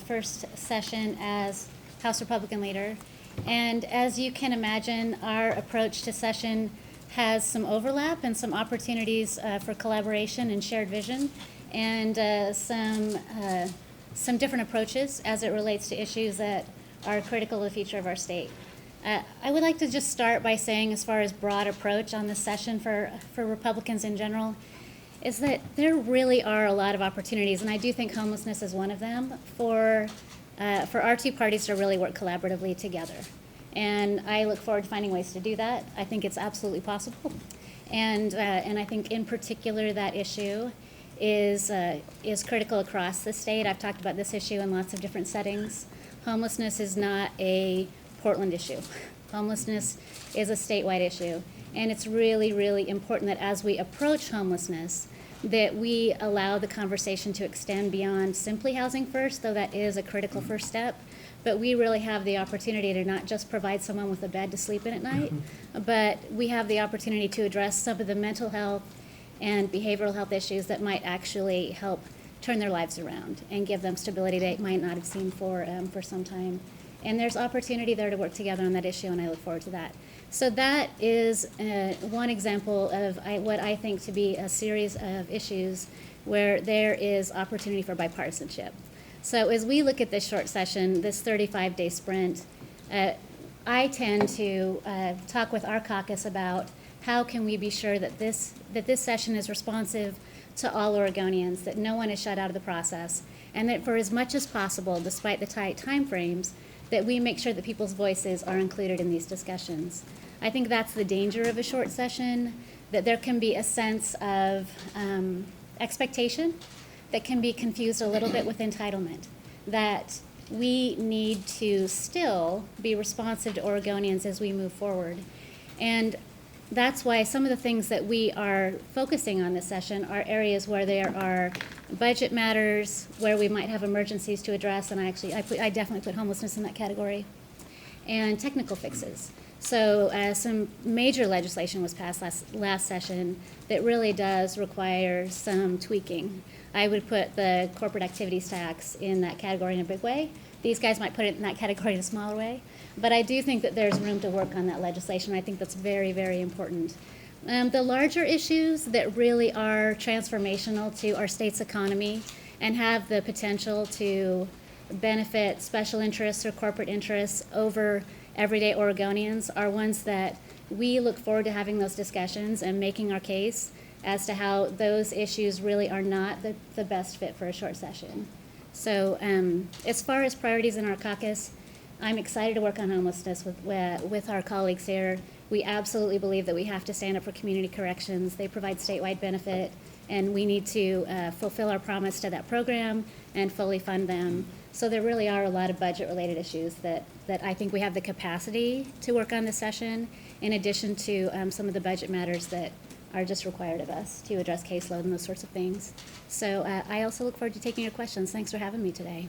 first session as House Republican leader. And as you can imagine, our approach to session has some overlap and some opportunities for collaboration and shared vision, and some different approaches as it relates to issues that are critical to the future of our state. I would like to just start by saying, as far as broad approach on this session for Republicans in general, is that there really are a lot of opportunities, and I do think homelessness is one of them, for our two parties to really work collaboratively together. And I look forward to finding ways to do that. I think it's absolutely possible. And I think in particular that issue is critical across the state. I've talked about this issue in lots of different settings. Homelessness is not a Portland issue. Homelessness is a statewide issue. And it's really, really important that as we approach homelessness, that we allow the conversation to extend beyond simply housing first, though that is a critical first step. But we really have the opportunity to not just provide someone with a bed to sleep in at night, but we have the opportunity to address some of the mental health and behavioral health issues that might actually help turn their lives around and give them stability they might not have seen for some time. And there's opportunity there to work together on that issue, and I look forward to that. So that is one example of what I think to be a series of issues where there is opportunity for bipartisanship. So as we look at this short session, this 35-day sprint, I tend to talk with our caucus about how can we be sure that this session is responsive to all Oregonians, that no one is shut out of the process, and that for as much as possible, despite the tight timeframes, that we make sure that people's voices are included in these discussions. I think that's the danger of a short session, that there can be a sense of expectation that can be confused a little bit with entitlement, that we need to still be responsive to Oregonians as we move forward. And that's why some of the things that we are focusing on this session are areas where there are budget matters, where we might have emergencies to address, and I definitely put homelessness in that category, and technical fixes. So some major legislation was passed last session that really does require some tweaking. I would put the corporate activities tax in that category in a big way. These guys might put it in that category in a smaller way. But I do think that there's room to work on that legislation. I think that's very, very important. The larger issues that really are transformational to our state's economy and have the potential to benefit special interests or corporate interests over everyday Oregonians are ones that we look forward to having those discussions and making our case as to how those issues really are not the best fit for a short session. So as far as priorities in our caucus, I'm excited to work on homelessness with our colleagues here. We absolutely believe that we have to stand up for community corrections. They provide statewide benefit, and we need to fulfill our promise to that program and fully fund them. So there really are a lot of budget-related issues that I think we have the capacity to work on this session, in addition to some of the budget matters that are just required of us to address caseload and those sorts of things. So I also look forward to taking your questions. Thanks for having me today.